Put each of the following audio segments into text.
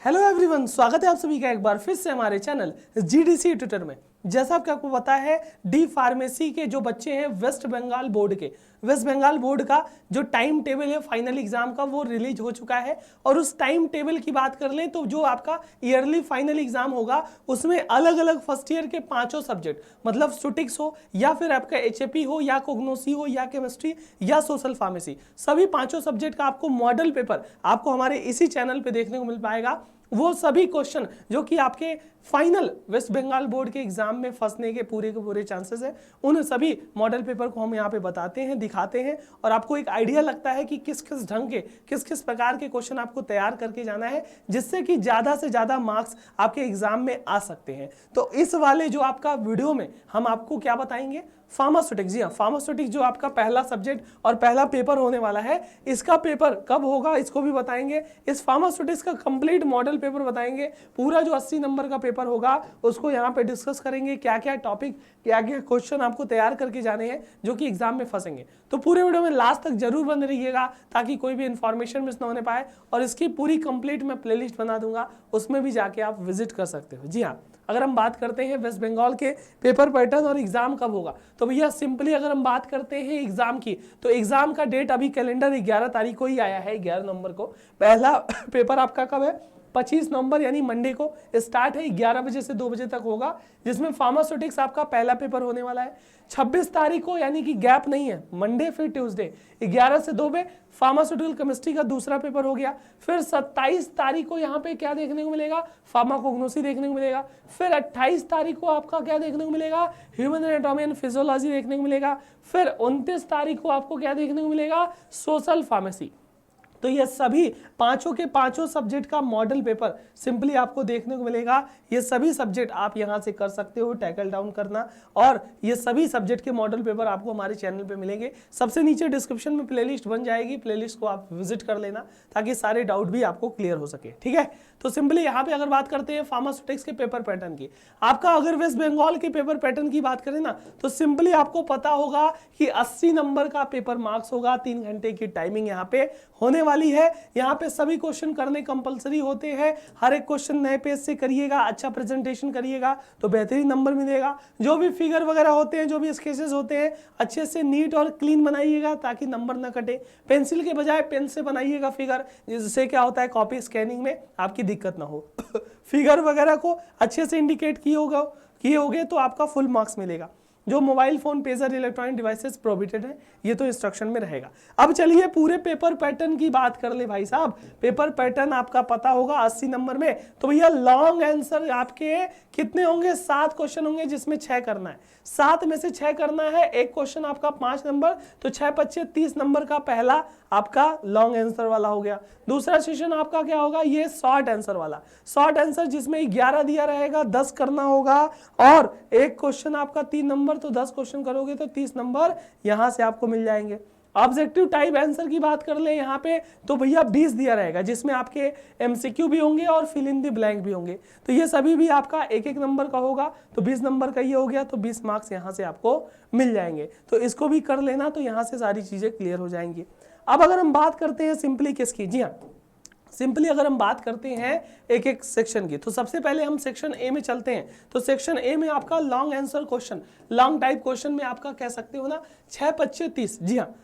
Hello everyone, स्वागत है आप सभी का एक बार फिर से हमारे चैनल जीडीसी ट्यूटर में। जैसा आपको पता है, डी फार्मेसी के जो बच्चे हैं वेस्ट बंगाल बोर्ड का जो टाइम टेबल है फाइनल एग्जाम का वो रिलीज हो चुका है। और उस टाइम टेबल की बात कर लें तो जो आपका ईयरली फाइनल एग्जाम होगा उसमें अलग अलग फर्स्ट ईयर के 5 सब्जेक्ट, मतलब स्टैटिस्टिक्स हो या फिर आपका एचएपी हो या कोग्नोसी हो या केमिस्ट्री या सोशल फार्मेसी, सभी 5 सब्जेक्ट का आपको मॉडल पेपर आपको हमारे इसी चैनल पे देखने को मिल पाएगा। वो सभी क्वेश्चन जो कि आपके फाइनल वेस्ट बंगाल बोर्ड के एग्जाम में फंसने के पूरे चांसेस है, उन सभी मॉडल पेपर को हम यहाँ पे बताते हैं, दिखाते हैं और आपको एक आइडिया लगता है कि किस किस ढंग के किस प्रकार के क्वेश्चन आपको तैयार करके जाना है जिससे कि ज़्यादा से ज़्यादा मार्क्स आपके एग्जाम में आ सकते हैं। तो इस वाले जो आपका वीडियो में हम आपको क्या बताएंगे, फार्मास्यूटिक्स। जी हाँ, फार्मास्यूटिक्स जो आपका पहला सब्जेक्ट और पहला पेपर होने वाला है, इसका पेपर कब होगा इसको भी बताएंगे। इस फार्मास्यूटिक्स का कंप्लीट मॉडल पेपर बताएंगे। पूरा जो 80 नंबर का पेपर होगा उसको यहाँ पे डिस्कस करेंगे, क्या क्या टॉपिक क्या क्या क्वेश्चन आपको तैयार करके जाने हैं जो कि एग्जाम में फंसेंगे। तो पूरे वीडियो में लास्ट तक जरूर बने रहिएगा ताकि कोई भी इंफॉर्मेशन मिस ना होने पाए। और इसकी पूरी कंप्लीट मैं प्लेलिस्ट बना दूंगा, उसमें भी जाके आप विजिट कर सकते हो। जी हाँ, अगर हम बात करते हैं वेस्ट बंगाल के पेपर पैटर्न और एग्जाम कब होगा, तो भैया सिंपली अगर हम बात करते हैं एग्जाम की, तो एग्जाम का डेट अभी कैलेंडर 11 तारीख को ही आया है, 11 नवंबर को। पहला पेपर आपका कब है, 25 नवंबर यानी मंडे को स्टार्ट है, 11 बजे से 2 बजे तक होगा, जिसमें फार्मास्यूटिक्स आपका पहला पेपर होने वाला है। 26 तारीख को यानी कि गैप नहीं है, मंडे फिर ट्यूसडे 11 से 2 में फार्मास्यूटिकल केमिस्ट्री का दूसरा पेपर हो गया। फिर 27 तारीख को यहाँ पे क्या देखने को मिलेगा, फार्माकोग्नोसी देखने को मिलेगा। फिर 28 तारीख को आपका क्या देखने को मिलेगा, ह्यूमन एनाटॉमी एंड फिजियोलॉजी देखने को मिलेगा। फिर 29 तारीख को आपको क्या देखने को मिलेगा, सोशल फार्मेसी। तो ये सभी 5 के 5 सब्जेक्ट का मॉडल पेपर सिंपली आपको देखने को मिलेगा। ये सभी सब्जेक्ट आप यहां से कर सकते हो टैकल डाउन करना, और ये सभी सब्जेक्ट के मॉडल पेपर आपको हमारे चैनल पे मिलेंगे। सबसे नीचे डिस्क्रिप्शन में प्लेलिस्ट बन जाएगी, प्लेलिस्ट को आप विजिट कर लेना ताकि सारे डाउट भी आपको क्लियर हो सके। ठीक है, तो सिंपली यहाँ पे अगर बात करते हैं फार्मास्यूटिक्स के पेपर पैटर्न की, आपका अगर वेस्ट बंगाल के पेपर पैटर्न की बात करें ना, तो सिंपली आपको पता होगा कि 80 नंबर का पेपर मार्क्स होगा, 3 घंटे की टाइमिंग यहाँ पे होने वाली है। यहाँ पे सभी क्वेश्चन करने कंपलसरी होते हैं, हर एक क्वेश्चन नए पेज से करिएगा, अच्छा प्रेजेंटेशन करिएगा तो बेहतरीन नंबर मिलेगा। जो भी फिगर वगैरह होते हैं, जो भी स्केचेस होते हैं, अच्छे से नीट और क्लीन बनाइएगा ताकि नंबर ना कटे। पेंसिल के बजाय पेन से बनाइएगा फिगर, जिससे क्या होता है कॉपी स्कैनिंग में आपकी दिक्कत ना हो। फिगर वगैरह को अच्छे से इंडिकेट किए होगे तो आपका फुल मार्क्स मिलेगा। जो mobile phone, pager, electronic devices prohibited है, ये तो इंस्ट्रक्शन में रहेगा। अब चलिए पूरे पेपर पैटर्न की बात कर ले भाई साहब। पेपर पैटर्न आपका पता होगा 80 नंबर में, तो भैया लॉन्ग आंसर आपके कितने होंगे, 7 क्वेश्चन होंगे जिसमें 6 करना है। 7 में से 6 करना है, एक क्वेश्चन आपका 5 नंबर, तो 6 25 30 नंबर का पहला आपका लॉन्ग आंसर वाला हो गया। दूसरा सेशन आपका क्या होगा, ये शॉर्ट आंसर वाला, शॉर्ट आंसर जिसमें 11 दिया रहेगा, 10 करना होगा। और एक क्वेश्चन आपका 3 नंबर, तो 10 क्वेश्चन करोगे तो 30 नंबर यहां से आपको मिल जाएंगे। ऑब्जेक्टिव टाइप आंसर की बात कर ले यहाँ पे, तो भैया 20 दिया रहेगा जिसमें आपके एमसीक्यू भी होंगे और फिल इन द ब्लैंक भी होंगे। तो ये सभी भी आपका एक एक नंबर का होगा, तो 20 नंबर का ये हो गया, तो 20 मार्क्स यहाँ से आपको मिल जाएंगे। तो इसको भी कर लेना, तो यहाँ से सारी चीजें क्लियर हो जाएंगी। अब अगर हम बात करते हैं सिंपली किसकी, जी हाँ, सिंपली अगर हम बात करते हैं एक एक सेक्शन की, तो सबसे पहले हम सेक्शन ए में चलते हैं। तो सेक्शन ए में आपका long answer question, long type question में आपका कह सकते हो ना 6 25 30, जी हाँ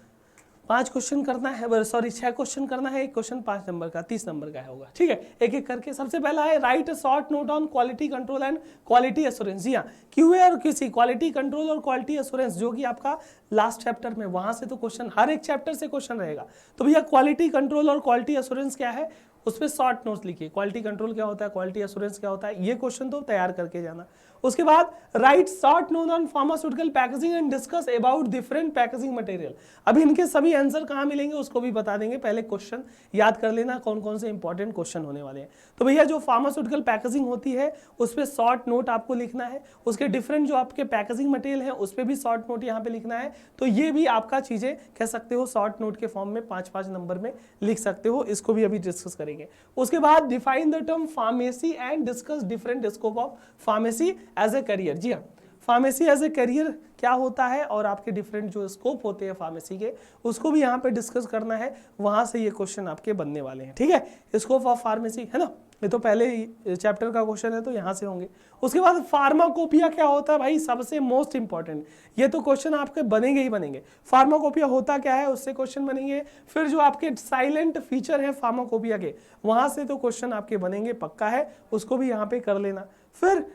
5 क्वेश्चन करना है, सॉरी 6 क्वेश्चन करना है, एक क्वेश्चन 5 नंबर का 30 नंबर का होगा। ठीक है, एक एक करके। सबसे पहला है write short note on quality control and quality assurance. जी हाँ, क्यूए और क्यूसी, क्वालिटी कंट्रोल और क्वालिटी एश्योरेंस, जो कि आपका लास्ट चैप्टर में, वहां से तो क्वेश्चन हर एक चैप्टर से क्वेश्चन रहेगा। तो भैया क्वालिटी कंट्रोल और क्वालिटी एश्योरेंस क्या है, उस पर शॉर्ट नोट्स लिखिए। क्वालिटी कंट्रोल क्या होता है, क्वालिटी एश्योरेंस क्या होता है, ये क्वेश्चन तो तैयार करके जाना। उसके बाद right short note on pharmaceutical packaging and discuss about different packaging material. अभी इनके सभी आंसर कहाँ मिलेंगे उसको भी बता देंगे, पहले क्वेश्चन याद कर लेना कौन कौन से इंपॉर्टेंट क्वेश्चन होने वाले हैं। तो भैया जो फार्मास्यूटिकल पैकेजिंग होती है उस पर शॉर्ट नोट आपको लिखना है, उसके डिफरेंट जो आपके पैकेजिंग मटेरियल है उस पर भी शॉर्ट नोट यहाँ पे लिखना है। तो ये भी आपका चीजें कह सकते हो शॉर्ट नोट के फॉर्म में 5-5 नंबर में लिख सकते हो, इसको भी अभी डिस्कस करेंगे। उसके बाद define the term pharmacy and discuss different scope of pharmacy as a career. जी हाँ, फार्मेसी एज ए करियर क्या होता है और आपके डिफरेंट जो स्कोप होते हैं फार्मेसी के, उसको भी यहाँ पे डिस्कस करना है। वहाँ से ये क्वेश्चन आपके बनने वाले हैं, ठीक है। स्कोप ऑफ फार्मेसी है ना, ये तो पहले चैप्टर का क्वेश्चन है तो यहाँ से होंगे। उसके बाद फार्माकोपिया क्या होता है भाई, सबसे मोस्ट इंपॉर्टेंट, ये तो क्वेश्चन आपके बनेंगे ही बनेंगे। फार्माकोपिया होता क्या है उससे क्वेश्चन बनेंगे। फिर जो आपके साइलेंट फीचर है फार्माकोपिया के, वहाँ से तो क्वेश्चन आपके बनेंगे पक्का है, उसको भी यहाँ पे कर लेना। फिर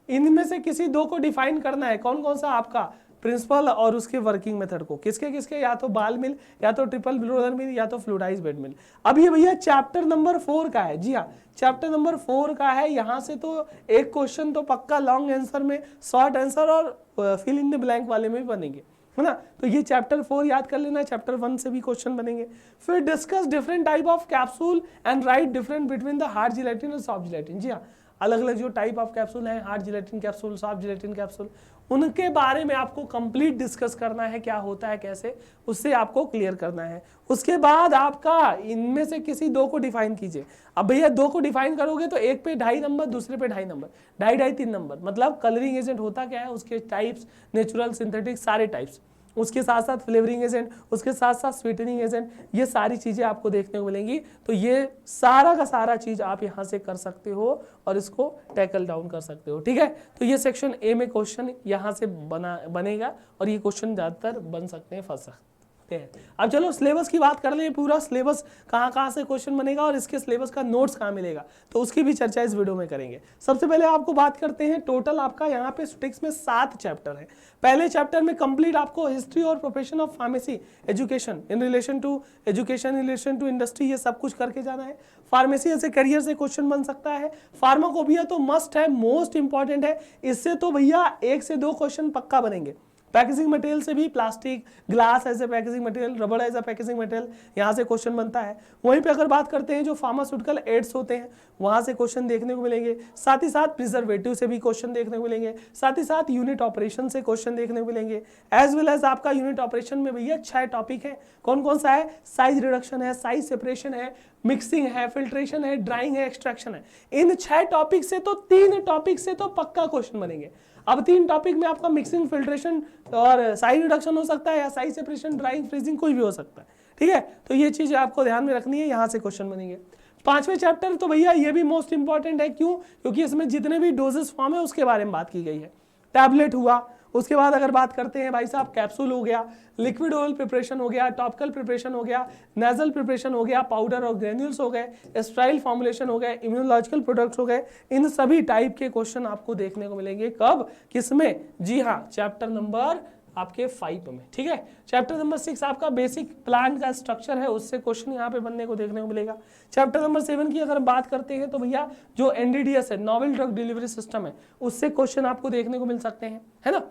इनमें से किसी दो को डिफाइन करना है, कौन कौन सा आपका प्रिंसिपल और उसके वर्किंग मेथड को, किसके किसके, या तो बाल मिल, या तो ट्रिपल ब्लोडर मिल, या तो फ्लूइडाइज बेड मिल। अब ये भैया चैप्टर नंबर 4 का है, जी हाँ चैप्टर नंबर 4 का है। यहाँ से तो एक क्वेश्चन तो पक्का लॉन्ग आंसर में, शॉर्ट आंसर और फिल इन द ब्लैंक वाले में भी बनेंगे, है ना। तो ये चैप्टर 4 याद कर लेना, चैप्टर 1 से भी क्वेश्चन बनेंगे। फिर discuss different type of capsule and right different between the hard gelatin और सॉफ्ट जिलेटिन। जी हाँ, अलग अलग जो टाइप ऑफ कैप्सूल हैं, hard gelatin capsule, soft gelatin capsule, उनके बारे में आपको कंप्लीट डिस्कस करना है, क्या होता है कैसे, उससे आपको क्लियर करना है। उसके बाद आपका इनमें से किसी दो को डिफाइन कीजिए। अब भैया दो को डिफाइन करोगे तो एक पे 2.5 नंबर, दूसरे पे 2.5 नंबर, 2.5-3 नंबर। मतलब कलरिंग एजेंट होता क्या है, उसके टाइप्स, नेचुरल, सिंथेटिक, सारे टाइप्स, उसके साथ साथ फ्लेवरिंग एजेंट, उसके साथ साथ स्वीटनिंग एजेंट, ये सारी चीज़ें आपको देखने को मिलेंगी। तो ये सारा का सारा चीज़ आप यहाँ से कर सकते हो और इसको टैकल डाउन कर सकते हो, ठीक है। तो ये सेक्शन ए में क्वेश्चन यहाँ से बनेगा और ये क्वेश्चन ज़्यादातर बन सकते हैं, फंस सकते हैं। अब चलो सिलेबस की बात कर लें, पूरा सिलेबस कहाँ से क्वेश्चन बनेगा और इसके सिलेबस का नोट्स कहाँ मिलेगा, तो उसकी भी चर्चा इस वीडियो में करेंगे। सबसे पहले आपको बात करते हैं, टोटल आपका यहाँ पे स्टिक्स में 7 चैप्टर है। पहले चैप्टर में कंप्लीट आपको हिस्ट्री और profession of pharmacy education in relation to education, in relation to industry, ये सब कुछ करके जाना है। फार्मेसी ऐसे करियर से क्वेश्चन बन सकता है। फार्माकोपिया तो मस्ट है, मोस्ट इंपॉर्टेंट है, इससे तो भैया 1 से 2 क्वेश्चन पक्का बनेंगे। पैकेजिंग मटेरियल से भी plastic, glass as a packaging material, रबड़ एज ए पैकेजिंग मटेरियल, यहाँ से क्वेश्चन बनता है। वहीं पे अगर बात करते हैं जो फार्मास्यूटिकल एड्स होते हैं, वहाँ से क्वेश्चन देखने को मिलेंगे। साथ ही साथ प्रिजर्वेटिव से भी क्वेश्चन देखने को मिलेंगे। साथ ही साथ यूनिट ऑपरेशन से क्वेश्चन देखने को मिलेंगे। एज वेल एज आपका यूनिट ऑपरेशन में भैया 6 टॉपिक है। कौन कौन सा है, साइज रिडक्शन है, साइज सेपरेशन है, मिक्सिंग है, फिल्ट्रेशन है, ड्राइंग है, एक्सट्रैक्शन है। इन 6 टॉपिक से तो 3 टॉपिक से तो पक्का क्वेश्चन बनेंगे। अब 3 टॉपिक में आपका मिक्सिंग, फिल्ट्रेशन और साइज रिडक्शन हो सकता है, या साइज सेपरेशन, ड्राइंग, फ्रीजिंग, कोई भी हो सकता है, ठीक है। तो ये चीजें आपको ध्यान में रखनी है, यहाँ से क्वेश्चन बनेंगे। 5वें चैप्टर तो भैया ये भी मोस्ट इंपॉर्टेंट है, क्यों, क्योंकि इसमें जितने भी डोजेस फॉर्म है उसके बारे में बात की गई है। टैबलेट हुआ, उसके बाद अगर बात करते हैं भाई साहब कैप्सूल हो गया, लिक्विड ऑयल प्रिपरेशन हो गया, टॉपिकल प्रिपरेशन हो गया, नेजल प्रिपरेशन हो गया, पाउडर और ग्रेन्यूल्स हो गए, स्टाइल फॉर्मुलेशन हो गए, इम्यूनोलॉजिकल प्रोडक्ट्स हो गए। इन सभी टाइप के क्वेश्चन आपको देखने को मिलेंगे। कब, किसमें, जी हाँ चैप्टर नंबर आपके 5 में, ठीक है। चैप्टर नंबर 6 आपका बेसिक प्लांट का स्ट्रक्चर है, उससे क्वेश्चन यहाँ पे बनने को देखने को मिलेगा। चैप्टर नंबर 7 की अगर बात करते हैं तो भैया जो NDDS है, नोवेल ड्रग डिलीवरी सिस्टम है, उससे क्वेश्चन आपको देखने को मिल सकते हैं, है ना।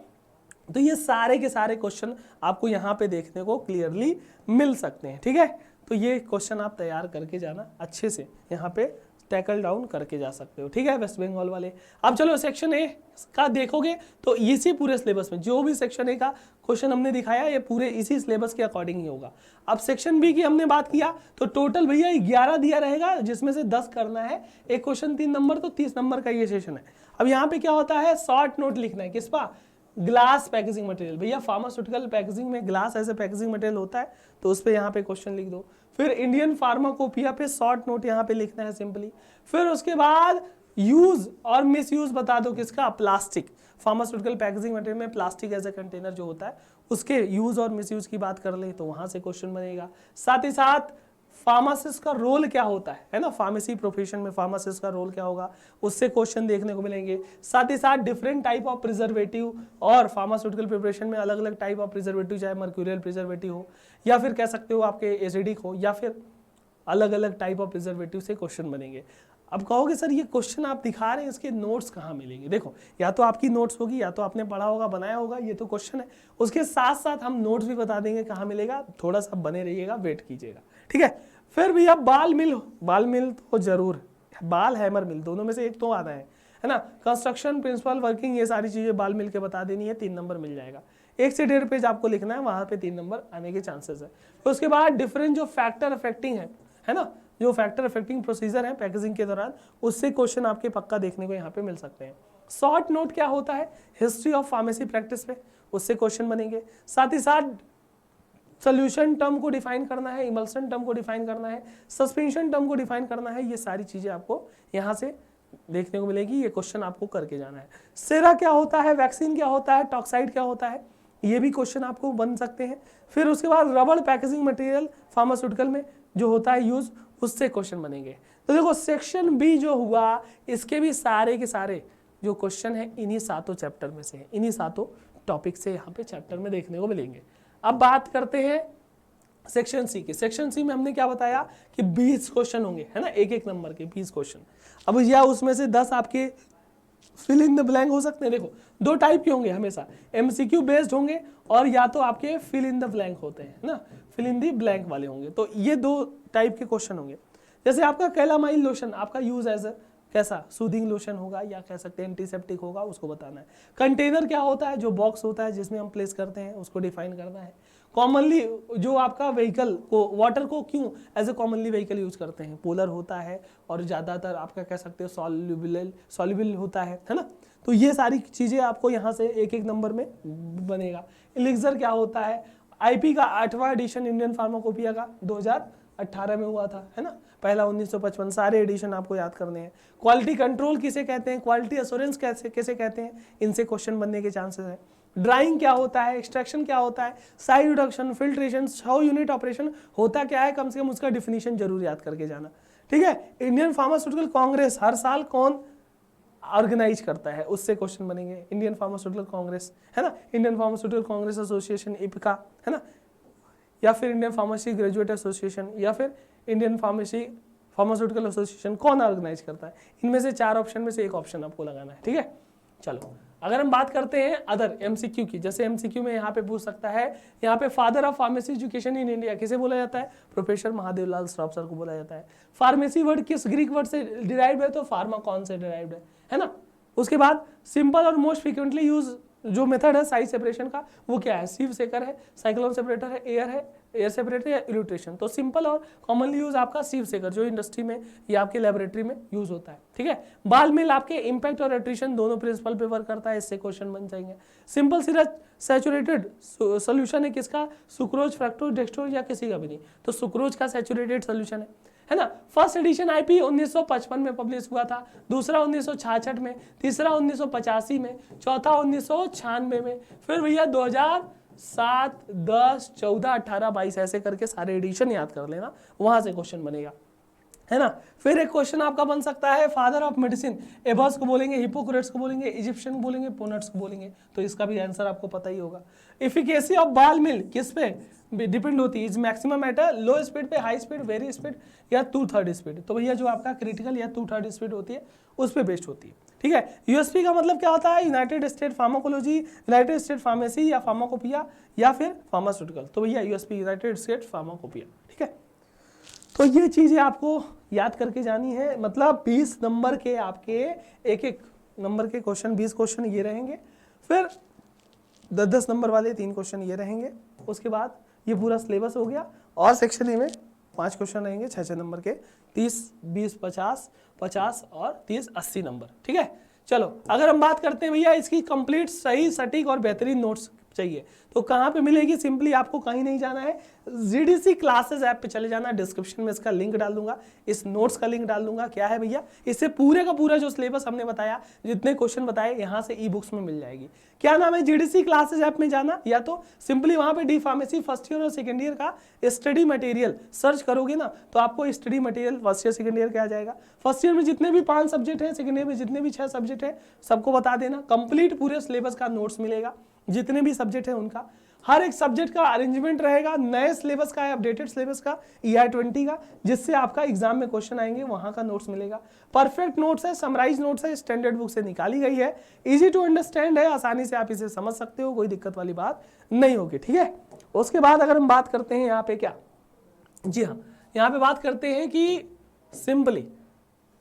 तो ये सारे के सारे क्वेश्चन आपको यहाँ पे देखने को क्लियरली मिल सकते हैं, ठीक है। तो ये क्वेश्चन आप तैयार करके जाना, अच्छे से यहाँ पे टैकल डाउन करके जा सकते हो, ठीक है वेस्ट बंगाल वाले। अब चलो सेक्शन ए का देखोगे तो इसी पूरे सिलेबस में जो भी सेक्शन ए का क्वेश्चन हमने दिखाया, ये पूरे इसी सिलेबस के अकॉर्डिंग ही होगा। अब सेक्शन बी की हमने बात किया तो टोटल भैया 11 दिया रहेगा, जिसमें से 10 करना है। एक क्वेश्चन 3 नंबर, तो 30 नंबर का ये सेशन है। अब यहाँ पे क्या होता है, शॉर्ट नोट लिखना है, किस पा, ग्लास पैकेजिंग मटेरियल। भैया फार्मास्यूटिकल पैकेजिंग में ग्लास ऐसे पैकेजिंग मटेरियल होता है, तो उस पर यहाँ पे क्वेश्चन लिख दो। फिर इंडियन फार्माकोपिया पे शॉर्ट नोट यहाँ पे लिखना है सिंपली। फिर उसके बाद यूज और मिस यूज बता दो, किसका, प्लास्टिक। फार्मास्यूटिकल पैकेजिंग मटेरियल में प्लास्टिक एज ए कंटेनर जो होता है, उसके यूज और मिस यूज की बात कर ले तो वहां से क्वेश्चन बनेगा। साथ ही साथ फार्मासिस्ट का रोल क्या होता है ना, फार्मेसी प्रोफेशन में फार्मासिस्ट का रोल क्या होगा, उससे क्वेश्चन देखने को मिलेंगे। साथ ही साथ डिफरेंट टाइप ऑफ प्रिजर्वेटिव, और फार्मास्यूटिकल प्रिपरेशन में अलग अलग टाइप ऑफ प्रिजर्वेटिव, चाहे मर्क्यूरियल प्रिजर्वेटिव हो, या फिर कह सकते हो आपके एसिडिक हो, या फिर अलग अलग टाइप ऑफ प्रिजर्वेटिव से क्वेश्चन बनेंगे। अब कहोगे सर ये क्वेश्चन आप दिखा रहे हैं, इसके नोट्स कहाँ मिलेंगे। देखो, या तो आपकी नोट्स होगी, या तो आपने पढ़ा होगा, बनाया होगा, ये तो क्वेश्चन है। उसके साथ साथ हम नोट्स भी बता देंगे कहाँ मिलेगा, थोड़ा सा बने रहिएगा, वेट कीजिएगा, ठीक है। फिर भी अब बाल मिल तो जरूर, बाल हैमर मिल, दोनों में से एक तो आना है ना। कंस्ट्रक्शन, प्रिंसिपल, वर्किंग, ये सारी चीजें बाल मिल के बता देनी है, 3 नंबर मिल जाएगा। 1 से 1.5 पेज आपको लिखना है, वहां पे 3 नंबर आने के चांसेस है। तो उसके बाद डिफरेंट जो फैक्टर अफेक्टिंग है ना, जो फैक्टर अफेक्टिंग प्रोसीजर है पैकेजिंग के दौरान, उससे क्वेश्चन आपके पक्का देखने को यहाँ पे मिल सकते हैं। शॉर्ट नोट क्या होता है, हिस्ट्री ऑफ फार्मेसी प्रैक्टिस पे, उससे क्वेश्चन बनेंगे। साथ ही साथ सोल्यूशन टर्म को डिफाइन करना है, इमल्सन टर्म को डिफाइन करना है, सस्पेंशन टर्म को डिफाइन करना है, ये सारी चीजें आपको यहाँ से देखने को मिलेगी, ये क्वेश्चन आपको करके जाना है। सेरा क्या होता है, वैक्सीन क्या होता है, टॉक्साइड क्या होता है, ये भी क्वेश्चन आपको बन सकते हैं। फिर उसके बाद रबड़ पैकेजिंग मटेरियल फार्मास्यूटिकल में जो होता है यूज, उससे क्वेश्चन बनेंगे। तो देखो सेक्शन बी जो हुआ, इसके भी सारे के सारे जो क्वेश्चन है इन्हीं 7 चैप्टर में से, इन्हीं 7 टॉपिक से यहाँ पे चैप्टर में देखने को मिलेंगे। अब बात करते हैं सेक्शन सी की। सेक्शन सी में हमने क्या बताया कि 20 क्वेश्चन होंगे, है ना, एक एक नंबर के 20 क्वेश्चन। अब या उसमें से 10 आपके फिल इन द ब्लैंक हो सकते हैं। देखो 2 टाइप के होंगे हमेशा, एमसीक्यू बेस्ड होंगे और या तो आपके फिल इन द ब्लैंक होते हैं ना, फिल इन द ब्लैंक वाले होंगे। तो ये 2 टाइप के क्वेश्चन होंगे। जैसे आपका कैलामाइन लोशन, आपका यूज एज कैसा, सूदिंग लोशन होगा या कह सकते हैं एंटीसेप्टिक होगा, उसको बताना है। कंटेनर क्या होता है, जो बॉक्स होता है जिसमें हम प्लेस करते हैं, उसको डिफाइन करना है। कॉमनली जो आपका व्हीकल को, वाटर को क्यों as a commonly vehicle use करते हैं, पोलर होता है और ज़्यादातर आपका कह सकते हो सॉल्युबल होता है ना। तो ये सारी चीज़ें आपको यहाँ से एक एक नंबर में बनेगा। एलिक्सर क्या होता है, आईपी का 8वां एडिशन इंडियन फार्माकोपिया का 2018 में हुआ था, है ना, पहला 1955, सारे एडिशन आपको याद करने हैं। क्वालिटी कंट्रोल किसे कहते हैं, क्वालिटी एश्योरेंस कैसे कहते हैं, इनसे क्वेश्चन बनने के चांसेस हैं। ड्राइंग क्या होता है, एक्सट्रैक्शन क्या होता है, side reduction, filtration, 6 unit operation होता क्या है, कम से कम उसका डिफिनीशन जरूर याद करके जाना, ठीक है। इंडियन फार्मास्यूटिकल कांग्रेस हर साल कौन ऑर्गेनाइज करता है, उससे क्वेश्चन बनेंगे। इंडियन फार्मास्यूटिकल कांग्रेस, है ना, Indian pharmaceutical Congress association Ipca, है ना, या फिर इंडियन फार्मेसी ग्रेजुएट एसोसिएशन, या फिर इंडियन फार्मास्यूटिकल एसोसिएशन, कौन ऑर्गेनाइज करता है। इनमें से 4 ऑप्शन में से एक ऑप्शन आपको लगाना है, ठीक है। चलो अगर हम बात करते हैं अदर एमसीक्यू की, जैसे एमसीक्यू में यहाँ पे पूछ सकता है, यहाँ पे father of pharmacy education in India किसे बोला जाता है, प्रोफेसर महादेव लाल श्रॉफ सर को बोला जाता है। फार्मेसी वर्ड किस ग्रीक वर्ड से डिराइव्ड है, तो फार्मा कौन से डिराइव्ड है ना। उसके बाद सिंपल और मोस्ट फ्रिक्वेंटली यूज जो मेथड है साइज सेपरेशन का, वो क्या है, सीव सेकर है, साइक्लोन सेपरेटर है, एयर सेपरेटर या इल्यूट्रेशन। तो सिंपल और कॉमनली यूज आपका सीव सेकर, जो इंडस्ट्री में या आपके लेबोरेटरी में यूज होता है, ठीक है। बाल मिल आपके इम्पैक्ट और एट्रिशन दोनों प्रिंसिपल पे वर्क करता है, इससे क्वेश्चन बन जाएंगे। सिंपल सिरप सैचुरेटेड सोल्यूशन है किसका, सुक्रोज, फ्रक्टोज, डेक्सट्रोज या किसी का भी नहीं, तो सुक्रोज का सैचुरेटेड सोल्यूशन है ना। फर्स्ट एडिशन आईपी 1955 में पब्लिश हुआ था, दूसरा 1966 में, तीसरा 1985 में, चौथा 1996 में, फिर भैया 2007, 10, 14, 18, 22 ऐसे करके सारे एडिशन याद कर लेना, वहां से क्वेश्चन बनेगा, है ना। फिर एक क्वेश्चन आपका बन सकता है, फादर ऑफ मेडिसिन, एबॉस को बोलेंगे, हिपोक्रेट्स को बोलेंगे, इजिप्शियन को बोलेंगे, पोनट्स को बोलेंगे, तो इसका भी आंसर आपको पता ही होगा। इफिकेसी ऑफ बाल मिल किस पे डिपेंड होती है, is maximum at low speed पे, हाई स्पीड, वेरी स्पीड या 2/3 स्पीड। तो भैया जो आपका क्रिटिकल या 2/3 स्पीड होती है उस पे बेस्ड होती है, ठीक है। यूएसपी का मतलब क्या होता है, United state pharmacology, United state pharmacy या फार्माकोपिया या फिर फार्मास्यूटिकल। तो भैया यूएसपी यूनाइटेड स्टेट फार्माकोपिया, ठीक है। तो ये चीजें आपको याद करके जानी है, मतलब 20 नंबर के आपके एक एक नंबर के क्वेश्चन, 20 क्वेश्चन ये रहेंगे, फिर 10-10 नंबर वाले 3 क्वेश्चन ये रहेंगे। उसके बाद ये पूरा सिलेबस हो गया, और सेक्शन ए में 5 क्वेश्चन रहेंगे 6-6 नंबर के, 30, 20, 50, 50 और 30, 80 नंबर, ठीक है। चलो अगर हम बात करते हैं भैया इसकी कंप्लीट सही सटीक और बेहतरीन नोट्स चाहिए, तो कहाँ पे मिलेगी, सिंपली आपको कहीं नहीं जाना है, जीडीसी क्लासेस ऐप पे चले जाना, डिस्क्रिप्शन में इसका लिंक डाल दूंगा, इस नोट्स का लिंक डाल दूंगा। क्या है भैया, इससे पूरे का पूरा जो सिलेबस हमने बताया, जितने क्वेश्चन बताए, यहाँ से ई बुक्स में मिल जाएगी। क्या नाम है, जीडीसी क्लासेस ऐप में जाना, या तो सिंपली वहां पे डी फार्मेसी फर्स्ट ईयर और सेकेंड ईयर का स्टडी मटेरियल सर्च करोगे ना, तो आपको study material first year second year का आ जाएगा। फर्स्ट ईयर में जितने भी 5 सब्जेक्ट है, सेकेंड ईयर में जितने भी 6 सब्जेक्ट है, सबको बता देना, कंप्लीट पूरे सिलेबस का नोट्स मिलेगा, जितने भी सब्जेक्ट है उनका, हर एक सब्जेक्ट का अरेंजमेंट रहेगा, नए सिलेबस का, अपडेटेड सिलेबस का, ER20 का, जिससे आपका एग्जाम में क्वेश्चन आएंगे, वहां का नोट्स मिलेगा। परफेक्ट नोट्स है, समराइज नोट्स है, स्टैंडर्ड बुक से निकाली गई है, इजी टू अंडरस्टैंड है, आसानी से आप इसे समझ सकते हो, कोई दिक्कत वाली बात नहीं होगी, ठीक है। उसके बाद अगर हम बात करते हैं यहाँ पे क्या, जी हाँ, यहाँ पे बात करते हैं कि सिंपली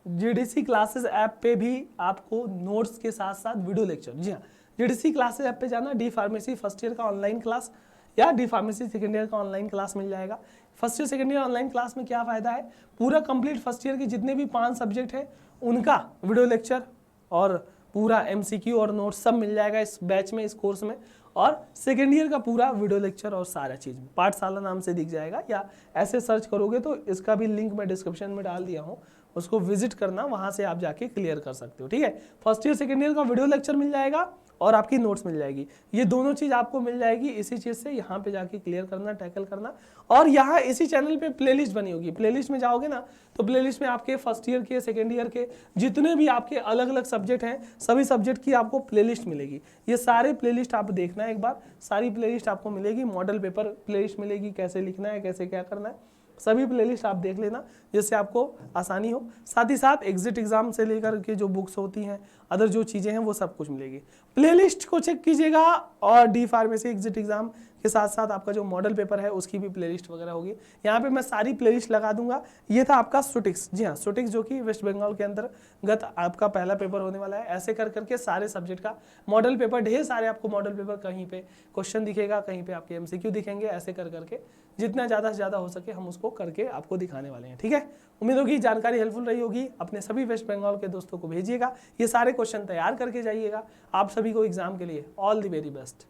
जीडीसी क्लासेस ऐप पे भी आपको नोट्स के साथ साथ वीडियो लेक्चर, जी हाँ, जीडीसी क्लासेस ऐप पे जाना, डी फार्मेसी फर्स्ट ईयर का ऑनलाइन क्लास या डी फार्मेसी सेकेंड ईयर का ऑनलाइन क्लास मिल जाएगा। First year second year online class में क्या फायदा है, पूरा कंप्लीट फर्स्ट ईयर के जितने भी 5 सब्जेक्ट है उनका वीडियो लेक्चर और पूरा MCQ और नोट्स सब मिल जाएगा इस बैच में, इस कोर्स में। और सेकेंड ईयर का पूरा वीडियो लेक्चर और सारा चीज़ पाठशाला नाम से दिख जाएगा, या ऐसे सर्च करोगे तो इसका भी लिंक मैं डिस्क्रिप्शन में डाल दिया हूँ, उसको विजिट करना, वहाँ से आप जाके क्लियर कर सकते हो। ठीक है, फर्स्ट ईयर सेकेंड ईयर का वीडियो लेक्चर मिल जाएगा और आपकी नोट्स मिल जाएगी। ये दोनों चीज़ आपको मिल जाएगी इसी चीज़ से, यहाँ पे जाके क्लियर करना, टैकल करना। और यहाँ इसी चैनल पे प्लेलिस्ट बनी होगी, प्लेलिस्ट में जाओगे ना तो प्लेलिस्ट में आपके फर्स्ट ईयर के, सेकेंड ईयर के जितने भी आपके अलग अलग सब्जेक्ट हैं, सभी सब्जेक्ट की आपको प्लेलिस्ट मिलेगी। ये सारे प्लेलिस्ट आप देखना एक बार, सारी प्लेलिस्ट आपको मिलेगी। मॉडल पेपर प्लेलिस्ट मिलेगी, कैसे लिखना है, कैसे क्या करना है, सभी प्लेलिस्ट आप देख लेना जिससे आपको आसानी हो। साथ ही साथ एग्जिट एग्जाम से लेकर के जो बुक्स होती हैं, अदर जो चीज़ें हैं, वो सब कुछ मिलेगी। प्लेलिस्ट को चेक कीजिएगा। और डी फार्मेसी एग्जिट एग्जाम के साथ साथ आपका जो मॉडल पेपर है उसकी भी प्लेलिस्ट वगैरह होगी। यहाँ पे मैं सारी प्लेलिस्ट लगा दूंगा। ये था आपका सुटिक्स, जी हाँ सुटिक्स, जो कि वेस्ट बंगाल के अंतर्गत आपका पहला पेपर होने वाला है। ऐसे कर करके सारे सब्जेक्ट का मॉडल पेपर, ढेर सारे आपको मॉडल पेपर, कहीं पे क्वेश्चन दिखेगा, कहीं पे आपके MCQ दिखेंगे। ऐसे कर करके जितना ज़्यादा से ज़्यादा हो सके हम उसको करके आपको दिखाने वाले हैं। ठीक है, उम्मीद होगी जानकारी हेल्पफुल रही होगी। अपने सभी वेस्ट बंगाल के दोस्तों को भेजिएगा, ये सारे क्वेश्चन तैयार करके जाइएगा। आप सभी को एग्जाम के लिए ऑल द वेरी बेस्ट।